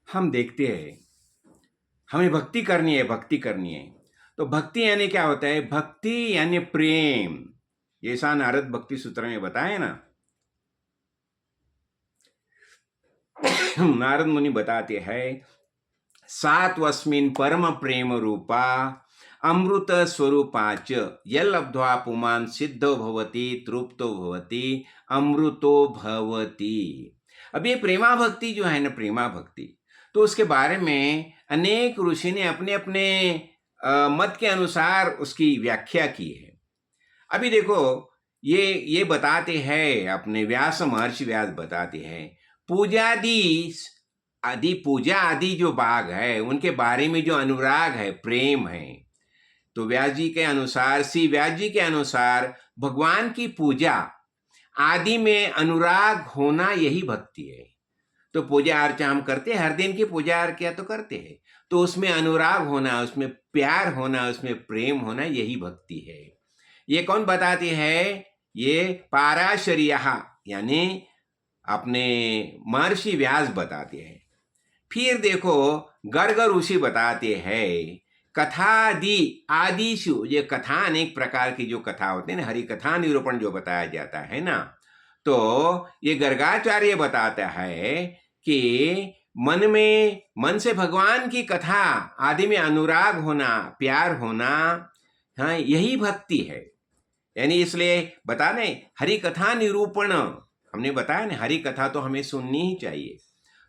हम देखते हैं, हमें भक्ति करनी है, भक्ति करनी है। तो भक्ति यानी क्या होता है? भक्ति यानी प्रेम। जैसा नारद भक्ति सूत्र में बताया ना, नारद मुनि बताते हैं, सात्वस्मिन् परम प्रेम रूपा अमृत स्वरूपाच यल्लब्ध्वा पुमान् सिद्धो भवति तृप्तो भवति अमृतो भवति। अब ये प्रेमा भक्ति जो है ना, प्रेमा भक्ति, तो उसके बारे में अनेक ऋषि ने अपने अपने मत के अनुसार उसकी व्याख्या की है। अभी देखो, ये बताते हैं, अपने व्यास महर्षि व्यास बताते हैं, पूजादि आदि पूजा आदि जो भाग है उनके बारे में जो अनुराग है, प्रेम है, तो व्यास जी के अनुसार, श्री व्यास जी के अनुसार भगवान की पूजा आदि में अनुराग होना यही भक्ति है। तो पूजा अर्चा हम करते हैं, हर दिन की पूजा अर्चा तो करते हैं, तो उसमें अनुराग होना, उसमें प्यार होना, उसमें प्रेम होना, यही भक्ति है। ये कौन बताते हैं? ये पाराशर्य यानी अपने महर्षि व्यास बताते हैं। फिर देखो, गर्ग ऋषि बताते हैं, कथादि आदिशु, ये कथा अनेक प्रकार की जो कथा होते हैं ना, हरि कथा निरूपण जो बताया जाता है ना, तो ये गर्गाचार्य बताता है कि मन से भगवान की कथा आदि में अनुराग होना, प्यार होना, हाँ, यही भक्ति है। यानी इसलिए बता दें, हरि कथा निरूपण हमने बताया ना, हरि कथा तो हमें सुननी ही चाहिए,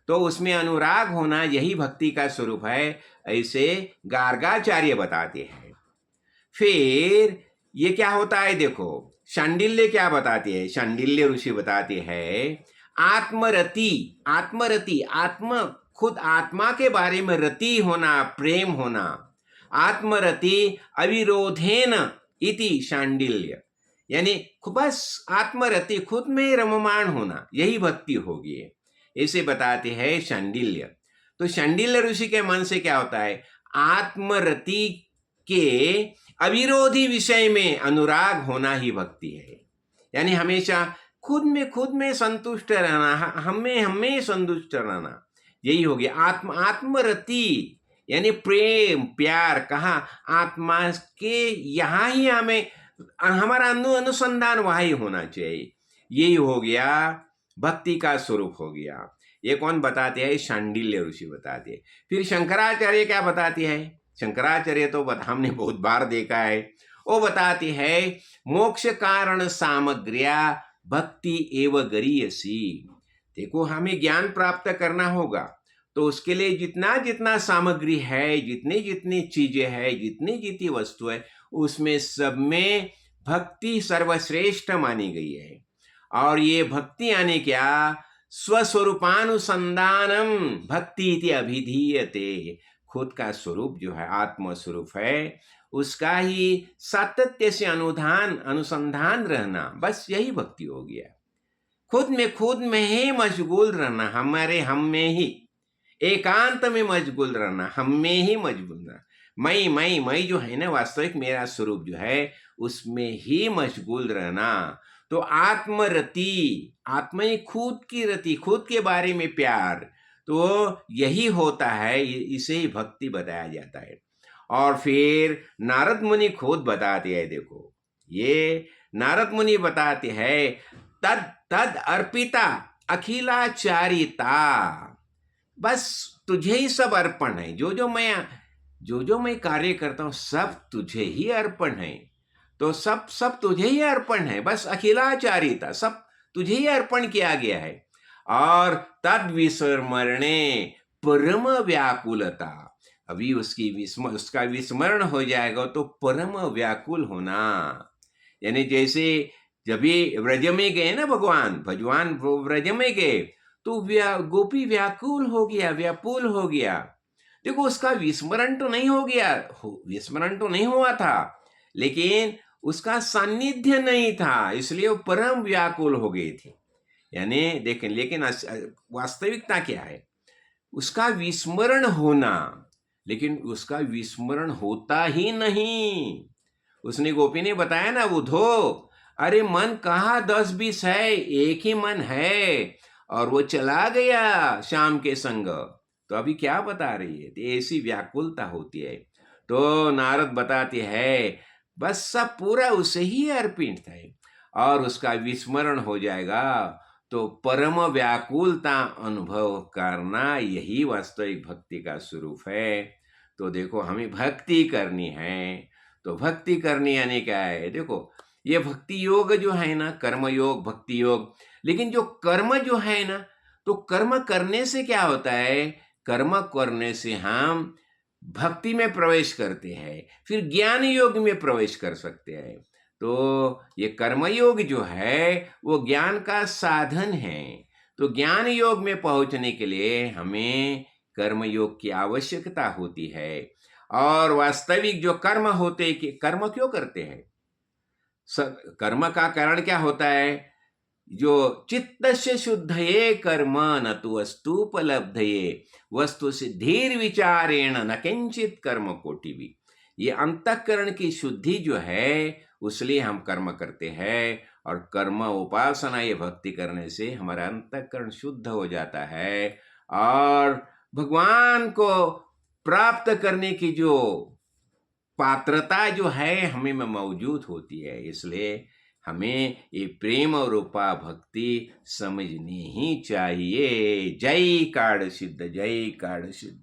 तो उसमें अनुराग होना यही भक्ति का स्वरूप है, ऐसे गार्गाचार्य बताते हैं। फिर ये क्या होता है? देखो, शांडिल्य क्या बताते हैं? शांडिल्य ऋषि बताते हैं, आत्मरति, आत्मरति, खुद आत्मा के बारे में रति होना, प्रेम होना, आत्मरति अविरोधेन इति शांडिल्य, यानी बस आत्मरति, खुद में रममाण होना, यही भक्ति होगी, ऐसे बताते हैं शांडिल्य। तो शांडिल्य ऋषि के मन से क्या होता है? आत्मरति के अविरोधी विषय में अनुराग होना ही भक्ति है। यानी हमेशा खुद में संतुष्ट रहना, हमें संतुष्ट रहना, यही हो गया आत्मरति, यानी प्रेम प्यार। कहा? आत्मा के यहाँ ही हमें, हमारा अनुसंधान वहाँ ही होना चाहिए, यही हो गया भक्ति का स्वरूप हो गया। ये कौन बताते हैं? शांडिल्य ऋषि बताते हैं। फिर शंकराचार्य क्या बताते हैं? शंकराचार्य तो हमने बहुत बार देखा है, वो बताते हैं, मोक्ष कारण सामग्र्या भक्ति एव गरीयसी। देखो, हमें ज्ञान प्राप्त करना होगा, तो उसके लिए जितना जितना सामग्री है, जितनी जितनी चीजें है, जितनी जितनी वस्तु है, उसमें सब में भक्ति सर्वश्रेष्ठ मानी गई है। और ये भक्ति यानी क्या? स्वस्वरूपानुसंधानम भक्ति इति अभिधीयते। खुद का स्वरूप जो है, आत्म स्वरूप है, उसका ही सातत्य से अनुसंधान रहना, बस यही भक्ति हो गया। खुद में ही मशगूल रहना, हम में ही एकांत में मशगूल रहना, हम में ही मशगूल रहना। मैं जो है ना, वास्तविक मेरा स्वरूप जो है, उसमें ही मशगूल रहना। तो आत्मरति, आत्मा ही खुद की रति, खुद के बारे में प्यार, तो यही होता है, इसे ही भक्ति बताया जाता है। और फिर नारद मुनि खुद बताते हैं, देखो, ये नारद मुनि बताते हैं, तद अर्पिता अखिलाचारिता, बस तुझे ही सब अर्पण है, जो जो मैं कार्य करता हूं सब तुझे ही अर्पण है, तो सब तुझे ही अर्पण है, बस अखिलाचारिता, सब तुझे ही अर्पण किया गया है। और तद विस्मरणे परम व्याकुलता, अभी उसका विस्मरण हो जाएगा तो परम व्याकुल होना। यानी जैसे जब ये व्रज में गए ना, भगवान व्रज में गए, तो गोपी व्याकुल हो गया, व्याकुल हो गया। देखो, उसका विस्मरण तो नहीं हो गया, विस्मरण तो नहीं हुआ था, लेकिन उसका सान्निध्य नहीं था, इसलिए वो परम व्याकुल हो गए थे। यानी देखें, लेकिन वास्तविकता क्या है? उसका विस्मरण होना, लेकिन उसका विस्मरण होता ही नहीं। उसने, गोपी ने बताया ना, बुधो, अरे मन कहाँ 10-20 है, एक ही मन है, और वो चला गया श्याम के संग। तो अभी क्या बता रही है? तो ऐसी व्याकुलता होती है। तो नारद बताते हैं बस सब पूरा उसे ही अर्पित है और उसका विस्मरण हो जाएगा। तो परम व्याकुलता अनुभव करना यही वास्तविक भक्ति का स्वरूप है। तो देखो हमें भक्ति करनी है, तो भक्ति करनी यानी क्या है? देखो ये भक्ति योग जो है ना, कर्म योग भक्ति योग, लेकिन जो कर्म जो है ना, तो कर्म करने से क्या होता है? कर्म करने से हम भक्ति में प्रवेश करते हैं, फिर ज्ञान योग में प्रवेश कर सकते हैं। तो ये कर्मयोग जो है वो ज्ञान का साधन है। तो ज्ञान योग में पहुंचने के लिए हमें कर्मयोग की आवश्यकता होती है। और वास्तविक जो कर्म होते कि कर्म क्यों करते हैं? कर्म का कारण क्या होता है? जो चित्तस्य शुद्धये कर्म न तु वस्तुपलब्धये वस्तु सिद्धिर विचारेण न किंचित कर्म कोटि भी। ये अंतःकरण की शुद्धि जो है उसलिए हम कर्म करते हैं। और कर्म उपासना ये भक्ति करने से हमारा अंतःकरण शुद्ध हो जाता है और भगवान को प्राप्त करने की जो पात्रता जो है हमें में मौजूद होती है। इसलिए हमें ये प्रेम और रूपा भक्ति समझनी ही चाहिए। जय काड़ सिद्ध, जय काड़ सिद्ध।